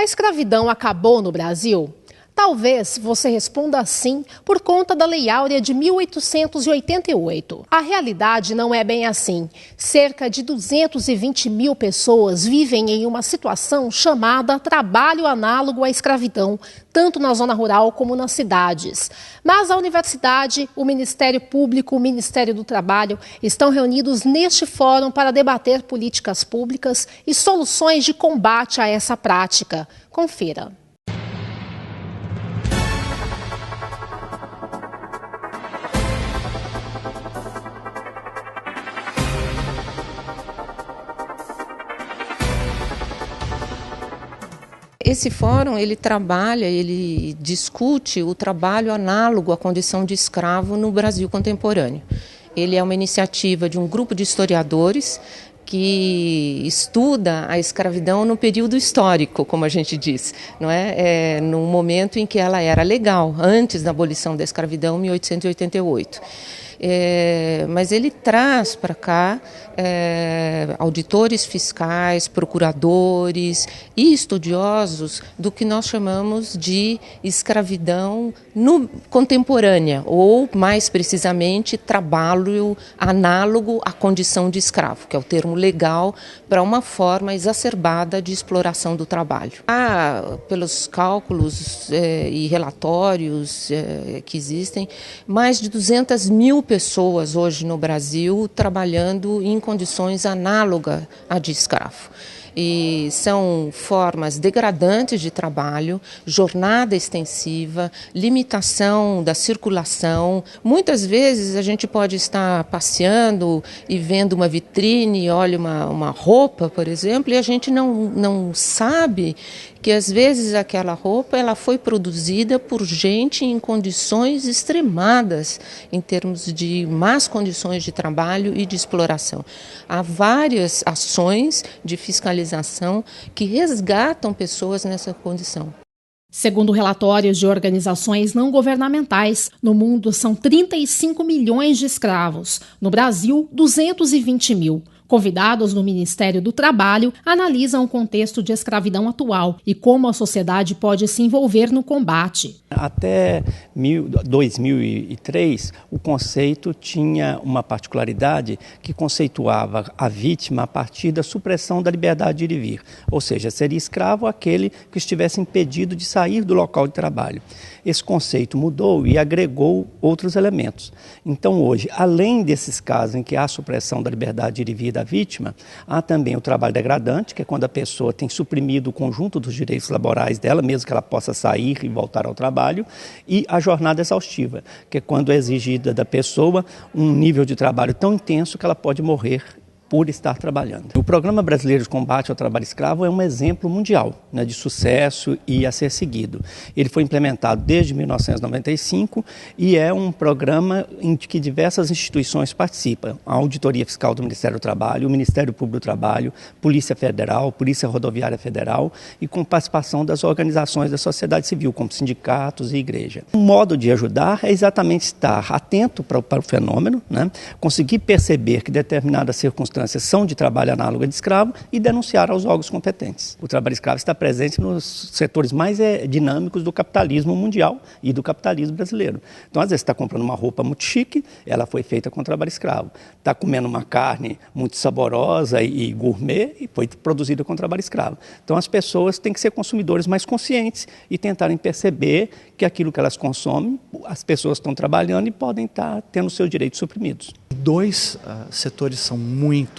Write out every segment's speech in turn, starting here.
escravidão acabou no Brasil? Talvez você responda sim por conta da Lei Áurea de 1888. A realidade não é bem assim. Cerca de 220 mil pessoas vivem em uma situação chamada trabalho análogo à escravidão, tanto na zona rural como nas cidades. Mas a universidade, o Ministério Público, o Ministério do Trabalho estão reunidos neste fórum para debater políticas públicas e soluções de combate a essa prática. Confira. Esse fórum, ele trabalha, ele discute o trabalho análogo à condição de escravo no Brasil contemporâneo. Ele é uma iniciativa de um grupo de historiadores que estuda a escravidão no período histórico, como a gente diz, não é? No momento em que ela era legal, antes da abolição da escravidão, em 1888. Mas ele traz para cá auditores fiscais, procuradores e estudiosos do que nós chamamos de escravidão contemporânea, ou mais precisamente trabalho análogo à condição de escravo, que é o termo legal para uma forma exacerbada de exploração do trabalho. Pelos cálculos e relatórios que existem, mais de 200 mil pessoas hoje no Brasil trabalhando em condições análogas à de escravo. E são formas degradantes de trabalho, jornada extensiva, limitação da circulação. Muitas vezes a gente pode estar passeando e vendo uma vitrine, olha uma roupa, por exemplo, e a gente não sabe que às vezes aquela roupa ela foi produzida por gente em condições extremadas, em termos de más condições de trabalho e de exploração. Há várias ações de fiscalização que resgatam pessoas nessa condição. Segundo relatórios de organizações não governamentais, no mundo são 35 milhões de escravos. No Brasil, 220 mil. Convidados do Ministério do Trabalho analisam o contexto de escravidão atual e como a sociedade pode se envolver no combate. Até 2003, o conceito tinha uma particularidade que conceituava a vítima a partir da supressão da liberdade de ir e vir. Ou seja, seria escravo aquele que estivesse impedido de sair do local de trabalho. Esse conceito mudou e agregou outros elementos. Então, hoje, além desses casos em que há supressão da liberdade de ir e vir da vítima, há também o trabalho degradante, que é quando a pessoa tem suprimido o conjunto dos direitos laborais dela, mesmo que ela possa sair e voltar ao trabalho, e a jornada exaustiva, que é quando é exigida da pessoa um nível de trabalho tão intenso que ela pode morrer por estar trabalhando. O Programa Brasileiro de Combate ao Trabalho Escravo é um exemplo mundial, né, de sucesso e a ser seguido. Ele foi implementado desde 1995 e é um programa em que diversas instituições participam. A Auditoria Fiscal do Ministério do Trabalho, o Ministério Público do Trabalho, Polícia Federal, Polícia Rodoviária Federal e com participação das organizações da sociedade civil, como sindicatos e igreja. O modo de ajudar é exatamente estar atento para o fenômeno, né, conseguir perceber que determinadas circunstâncias são de trabalho análogo de escravo e denunciar aos órgãos competentes. O trabalho escravo está presente nos setores mais dinâmicos do capitalismo mundial e do capitalismo brasileiro. Então, às vezes, você está comprando uma roupa muito chique, ela foi feita com trabalho escravo. Está comendo uma carne muito saborosa e gourmet e foi produzida com trabalho escravo. Então, as pessoas têm que ser consumidores mais conscientes e tentarem perceber que aquilo que elas consomem, as pessoas estão trabalhando e podem estar tendo seus direitos suprimidos. Dois setores são muito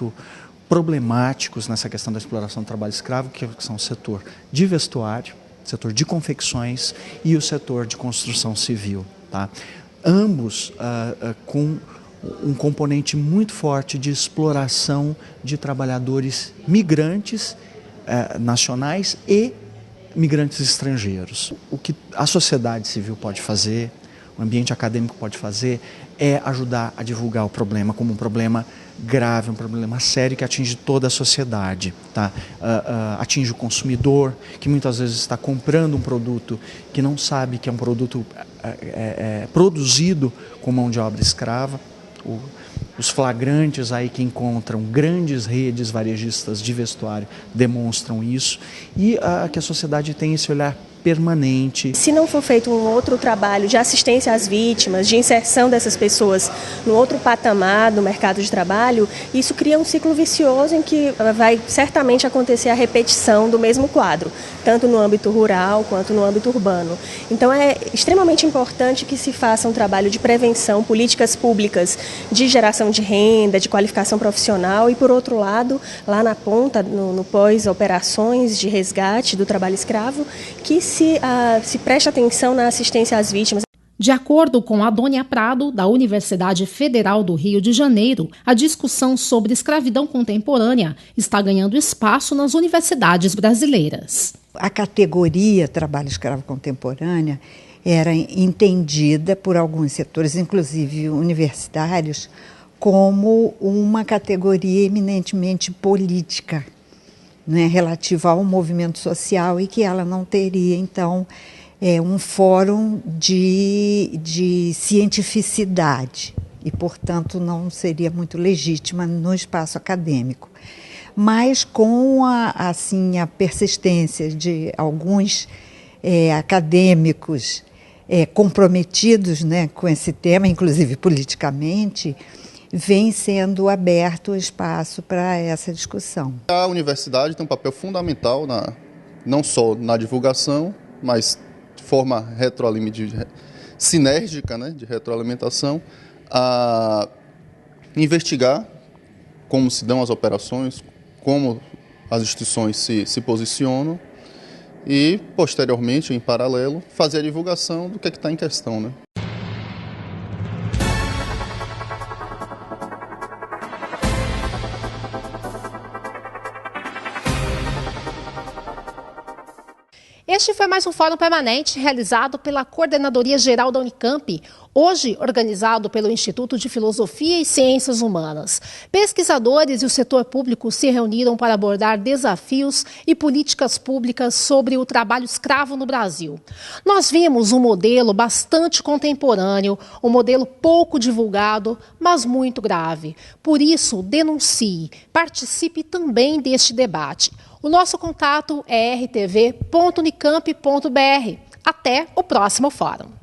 problemáticos nessa questão da exploração do trabalho escravo, que são o setor de vestuário, o setor de confecções e o setor de construção civil. Tá? Ambos com um componente muito forte de exploração de trabalhadores migrantes nacionais e migrantes estrangeiros. O que a sociedade civil pode fazer, o ambiente acadêmico pode fazer, é ajudar a divulgar o problema como um problema grave, um problema sério que atinge toda a sociedade. Tá? Atinge o consumidor, que muitas vezes está comprando um produto que não sabe que é um produto produzido com mão de obra escrava. Os flagrantes aí que encontram grandes redes varejistas de vestuário demonstram isso, e que a sociedade tem esse olhar permanente. Se não for feito um outro trabalho de assistência às vítimas, de inserção dessas pessoas no outro patamar do mercado de trabalho, isso cria um ciclo vicioso em que vai certamente acontecer a repetição do mesmo quadro, tanto no âmbito rural quanto no âmbito urbano. Então é extremamente importante que se faça um trabalho de prevenção, políticas públicas de geração de renda, de qualificação profissional e, por outro lado, lá na ponta, no pós-operações de resgate do trabalho escravo, que se preste atenção na assistência às vítimas. De acordo com Adônia Prado, da Universidade Federal do Rio de Janeiro, a discussão sobre escravidão contemporânea está ganhando espaço nas universidades brasileiras. A categoria trabalho escravo contemporânea era entendida por alguns setores, inclusive universitários, como uma categoria eminentemente política, né, relativa ao movimento social, e que ela não teria, então, um fórum de cientificidade e, portanto, não seria muito legítima no espaço acadêmico. Mas com a persistência de alguns acadêmicos comprometidos, né, com esse tema, inclusive politicamente, vem sendo aberto o espaço para essa discussão. A universidade tem um papel fundamental, não só na divulgação, mas de forma sinérgica, né, de retroalimentação, a investigar como se dão as operações, como as instituições se posicionam e, posteriormente, em paralelo, fazer a divulgação do que está em questão, né? Este foi mais um Fórum Permanente realizado pela Coordenadoria Geral da Unicamp, hoje organizado pelo Instituto de Filosofia e Ciências Humanas. Pesquisadores e o setor público se reuniram para abordar desafios e políticas públicas sobre o trabalho escravo no Brasil. Nós vimos um modelo bastante contemporâneo, um modelo pouco divulgado, mas muito grave. Por isso, denuncie, participe também deste debate. O nosso contato é rtv.unicamp.br. Até o próximo Fórum.